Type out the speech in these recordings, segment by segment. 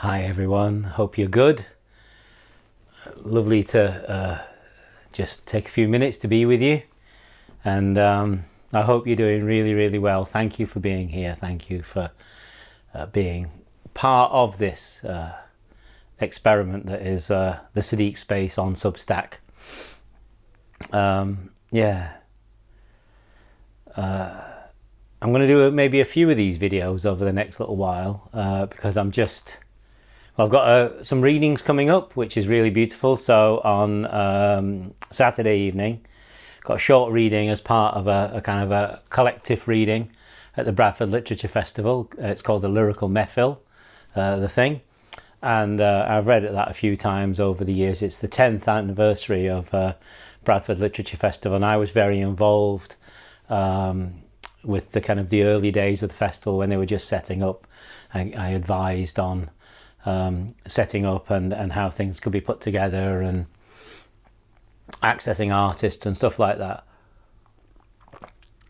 Hi everyone, hope you're good. Lovely to just take a few minutes to be with you, and I hope you're doing really well. Thank you for being here. Thank you for being part of this experiment that is the Siddique space on Substack. I'm going to do maybe a few of these videos over the next little while because I've got some readings coming up, which is really beautiful. So on Saturday evening, got a short reading as part of a kind of a collective reading at the Bradford Literature Festival. It's called the Lyrical Mehfil, the thing. And I've read that a few times over the years. It's the 10th anniversary of Bradford Literature Festival, and I was very involved with the kind of the early days of the festival when they were just setting up. I advised on setting up and how things could be put together and accessing artists and stuff like that.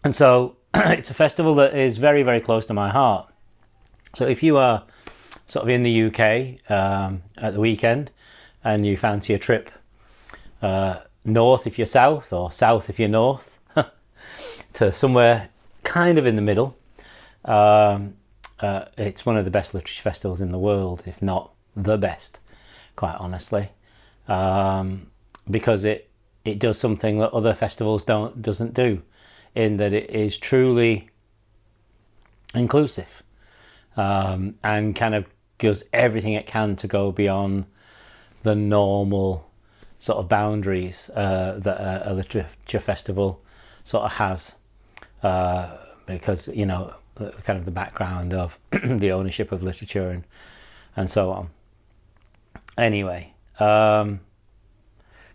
And so it's a festival that is very close to my heart. So if you are sort of in the UK at the weekend and you fancy a trip north if you're south, or south if you're north, to somewhere kind of in the middle, it's one of the best literature festivals in the world, if not the best, quite honestly, because it does something that other festivals doesn't do, in that it is truly inclusive and kind of does everything it can to go beyond the normal sort of boundaries that a literature festival sort of has, because kind of the background of the ownership of literature and so on. Anyway,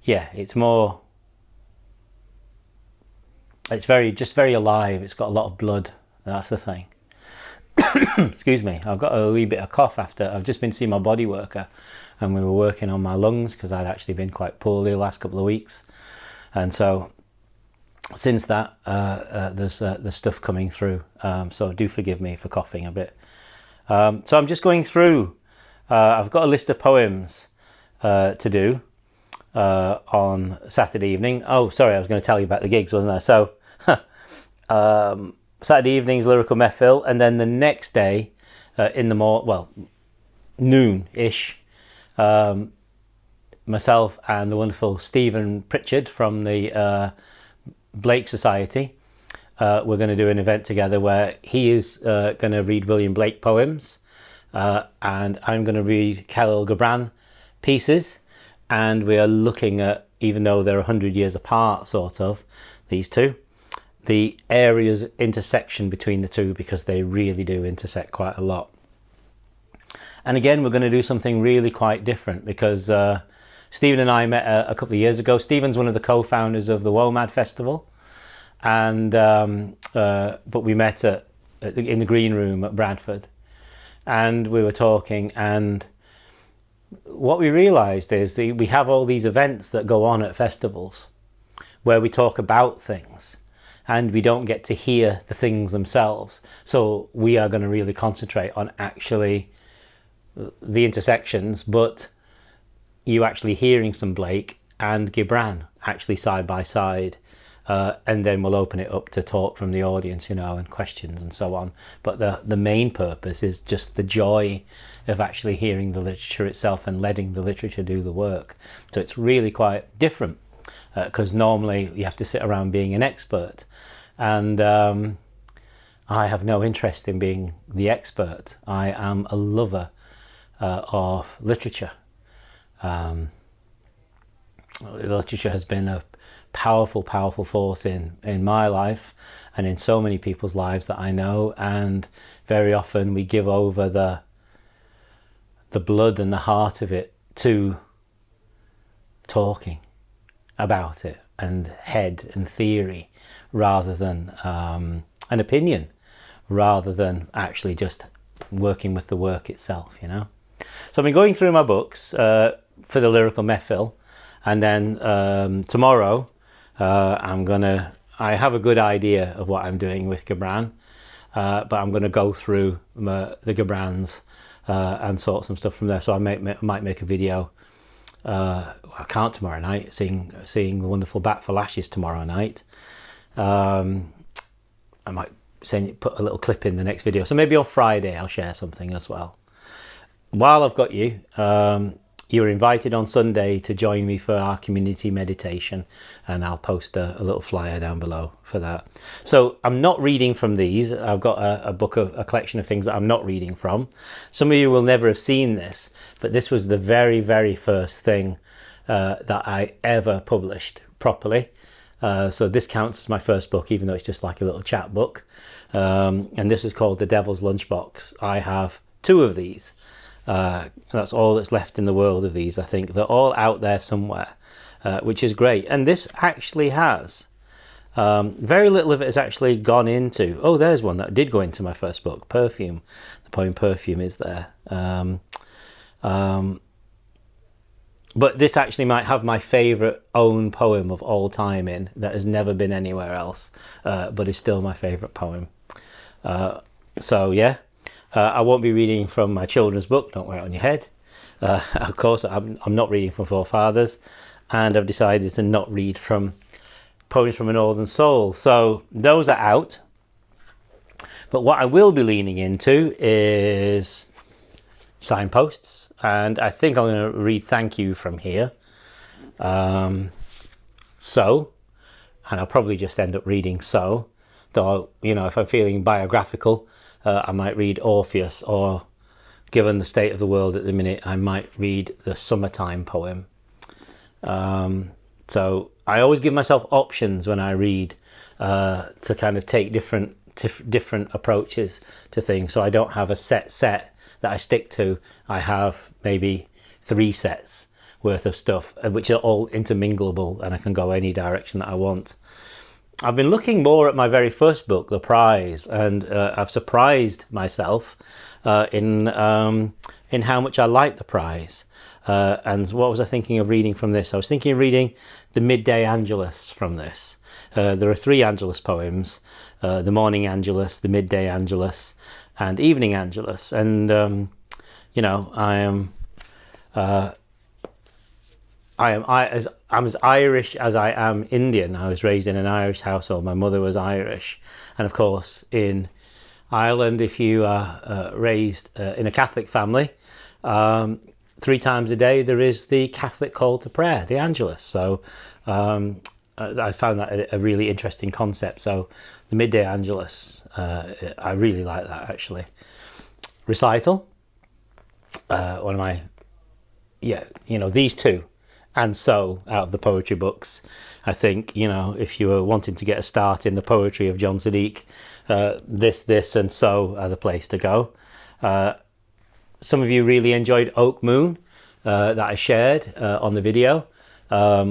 it's very alive. It's got a lot of blood. That's the thing. Excuse me, I've got a wee bit of cough after I've just been seeing my body worker, and we were working on my lungs because I'd actually been quite poorly the last couple of weeks, and so since that there's stuff coming through, so do forgive me for coughing a bit. So I'm just going through, I've got a list of poems to do on Saturday evening. Oh, sorry, I was going to tell you about the gigs, wasn't I? So Saturday evening's Lyrical Mehfil, and then the next day in the noon-ish, myself and the wonderful Stephen Pritchard from the Blake Society, we're going to do an event together where he is going to read William Blake poems, and I'm going to read Khalil Gibran pieces, and we are looking at, even though they're 100 years apart, sort of, these two, the areas intersection between the two, because they really do intersect quite a lot. And again, we're going to do something really quite different, because Stephen and I met a couple of years ago. Stephen's one of the co-founders of the WOMAD Festival, and but we met in the green room at Bradford, and we were talking, and what we realised is that we have all these events that go on at festivals where we talk about things, and we don't get to hear the things themselves. So we are going to really concentrate on actually the intersections, but you actually hearing some Blake and Gibran actually side by side, and then we'll open it up to talk from the audience, and questions and so on. But the main purpose is just the joy of actually hearing the literature itself and letting the literature do the work. So it's really quite different, because normally you have to sit around being an expert, and I have no interest in being the expert. I am a lover of literature. Literature has been a powerful force in my life and in so many people's lives that I know, and very often we give over the blood and the heart of it to talking about it and head and theory, rather than an opinion, rather than actually just working with the work itself. So I've been going through my books for the Lyrical Mehfil, and then tomorrow I have a good idea of what I'm doing with Gibran, but I'm going to go through the Gibrans and sort some stuff from there. So I might make a video. I can't tomorrow night. Seeing the wonderful Bat for Lashes tomorrow night. I might put a little clip in the next video. So maybe on Friday I'll share something as well. While I've got you, you're invited on Sunday to join me for our community meditation, and I'll post a little flyer down below for that. So I'm not reading from these. I've got a collection of things that I'm not reading from. Some of you will never have seen this, but this was the very, very first thing that I ever published properly. So this counts as my first book, even though it's just like a little chat book. And this is called The Devil's Lunchbox. I have 2 of these. That's all that's left in the world of these, I think. They're all out there somewhere, which is great. And this actually has very little of it has actually gone into. Oh, there's one that did go into my first book, Perfume. The poem Perfume is there. But this actually might have my favourite own poem of all time in, that has never been anywhere else, but is still my favourite poem. So yeah. I won't be reading from my children's book, Don't Wear It On Your Head. Of course, I'm not reading from Forefathers, and I've decided to not read from Poems from a Northern Soul. So those are out. But what I will be leaning into is signposts, and I think I'm going to read Thank You from here. So, and I'll probably just end up reading So, though, you know, if I'm feeling biographical, I might read Orpheus, or given the state of the world at the minute, I might read the Summertime poem. So I always give myself options when I read, to kind of take different approaches to things. So I don't have a set that I stick to. I have maybe 3 sets worth of stuff, which are all interminglable, and I can go any direction that I want. I've been looking more at my very first book, The Prize, and I've surprised myself in how much I like The Prize. And what was I thinking of reading from this? I was thinking of reading the Midday Angelus from this. There are 3 Angelus poems, the Morning Angelus, the Midday Angelus, and Evening Angelus. And, you know, I'm as Irish as I am Indian. I was raised in an Irish household. My mother was Irish. And of course, in Ireland, if you are raised in a Catholic family, 3 times a day there is the Catholic call to prayer, the Angelus. So I found that a really interesting concept. So the Midday Angelus, I really like that, actually. Recital, one of my, these 2. And So, out of the poetry books, I think, you know, if you were wanting to get a start in the poetry of John Siddique, this and So are the place to go. Some of you really enjoyed Oak Moon, that I shared on the video a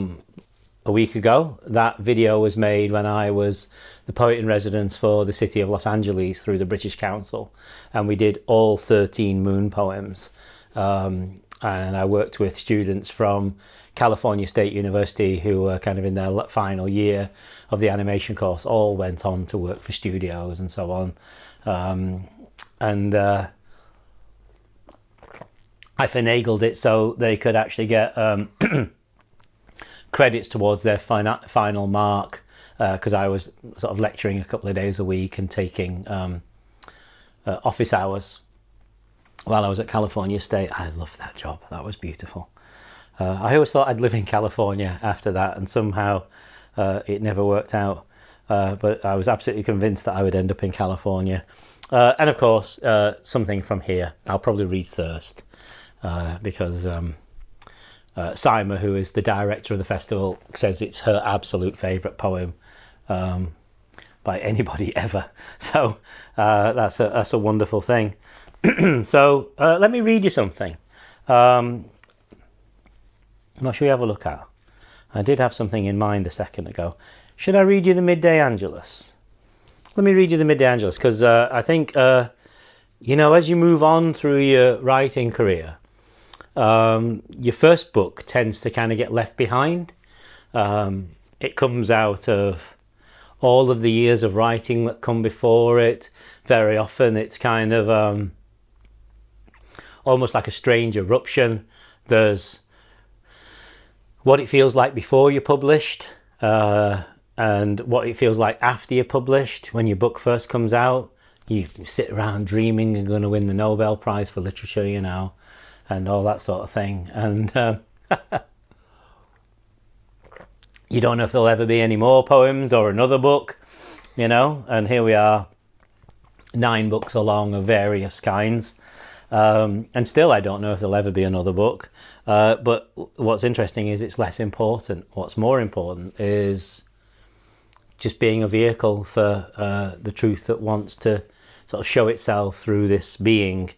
week ago. That video was made when I was the poet in residence for the city of Los Angeles through the British Council, and we did all 13 Moon poems. And I worked with students from California State University who were kind of in their final year of the animation course, all went on to work for studios and so on. I finagled it so they could actually get credits towards their final mark, because I was sort of lecturing a couple of days a week and taking office hours while I was at California State. I loved that job. That was beautiful. I always thought I'd live in California after that, and somehow it never worked out. But I was absolutely convinced that I would end up in California. And of course, something from here. I'll probably read Thirst, because Sima, who is the director of the festival, says it's her absolute favourite poem by anybody ever. So that's a wonderful thing. So let me read you something. What should we have a look at? I did have something in mind a second ago. Should I read you the Midday Angelus? Let me read you the Midday Angelus, because I think, as you move on through your writing career, your first book tends to kind of get left behind. It comes out of all of the years of writing that come before it. Very often it's kind of almost like a strange eruption. There's what it feels like before you're published, and what it feels like after you're published. When your book first comes out, you sit around dreaming you're going to win the Nobel Prize for Literature, you know, and all that sort of thing. And you don't know if there'll ever be any more poems or another book, you know. And here we are, 9 books along of various kinds. And still I don't know if there'll ever be another book. But what's interesting is it's less important. What's more important is just being a vehicle for the truth that wants to sort of show itself through this being.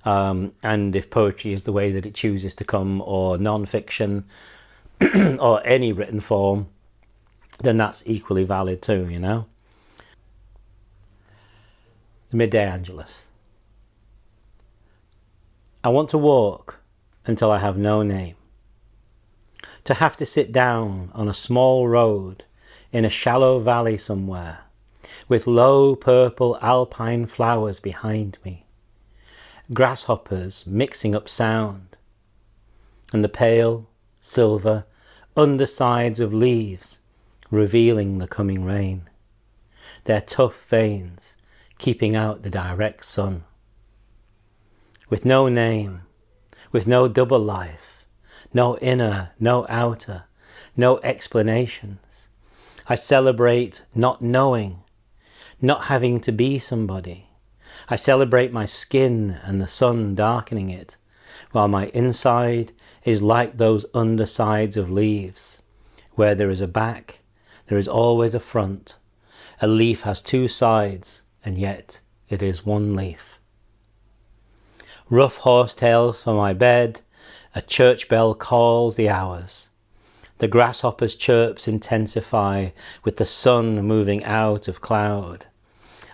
And if poetry is the way that it chooses to come, or non-fiction, or any written form, then that's equally valid too, you know. The Midday Angelus. I want to walk until I have no name. To have to sit down on a small road in a shallow valley somewhere, with low purple alpine flowers behind me, grasshoppers mixing up sound, and the pale, silver undersides of leaves revealing the coming rain, their tough veins keeping out the direct sun. With no name, with no double life, no inner, no outer, no explanations, I celebrate not knowing, not having to be somebody. I celebrate my skin and the sun darkening it, while my inside is like those undersides of leaves. Where there is a back, there is always a front. A leaf has 2 sides, and yet it is one leaf. Rough horsetails for my bed, a church bell calls the hours. The grasshopper's chirps intensify with the sun moving out of cloud.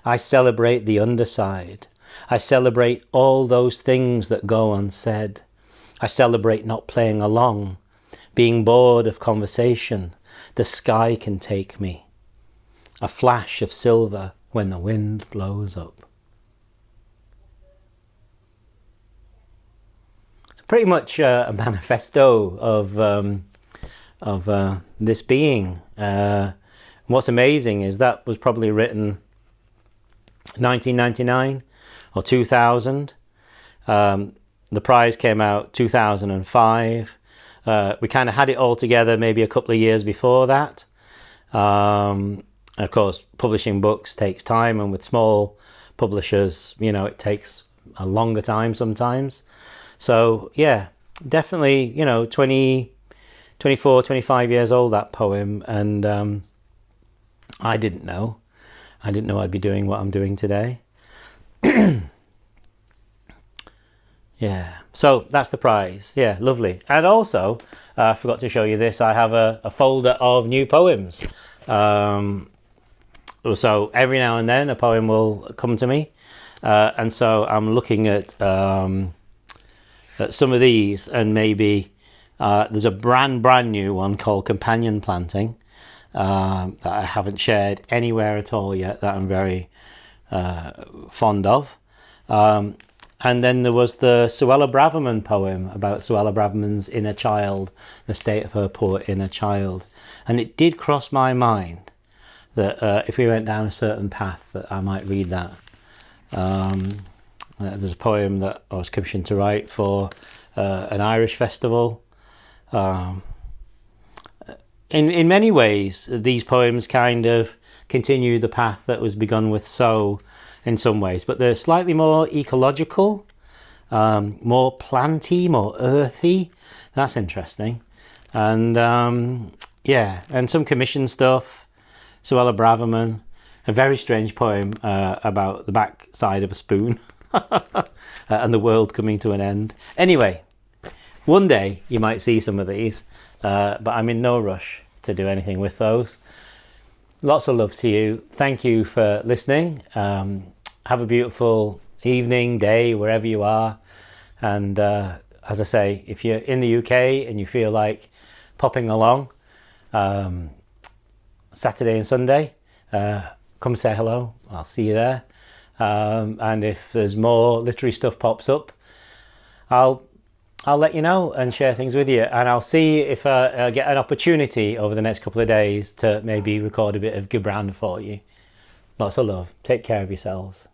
I celebrate the underside. I celebrate all those things that go unsaid. I celebrate not playing along, being bored of conversation. The sky can take me. A flash of silver when the wind blows up. It's pretty much a manifesto of this being. What's amazing is that was probably written 1999 or 2000. The prize came out 2005. We kind of had it all together maybe a couple of years before that. Of course, publishing books takes time, and with small publishers, you know, it takes a longer time sometimes. So yeah, definitely, you know, 24, 25 years old, that poem. And I didn't know I'd be doing what I'm doing today. Yeah, so that's the prize. Yeah, lovely. And also, I forgot to show you this. I have a folder of new poems. So every now and then a poem will come to me. And so I'm looking at some of these, and maybe there's a brand new one called Companion Planting that I haven't shared anywhere at all yet, that I'm very fond of. And then there was the Suella Braverman poem about Suella Braverman's inner child, the state of her poor inner child. And it did cross my mind that if we went down a certain path, that I might read that. There's a poem that I was commissioned to write for an Irish festival. In many ways, these poems kind of continue the path that was begun with So, in some ways, but they're slightly more ecological, more planty, more earthy. That's interesting. And yeah, and some commission stuff. Suella Braverman, a very strange poem about the back side of a spoon and the world coming to an end. Anyway, one day you might see some of these, but I'm in no rush to do anything with those. Lots of love to you. Thank you for listening. Have a beautiful evening, day, wherever you are. And as I say, if you're in the UK and you feel like popping along Saturday and Sunday, come say hello. I'll see you there. And if there's more literary stuff pops up, I'll let you know and share things with you, and I'll see if I get an opportunity over the next couple of days to maybe record a bit of Gibran for you. Lots of love. Take care of yourselves.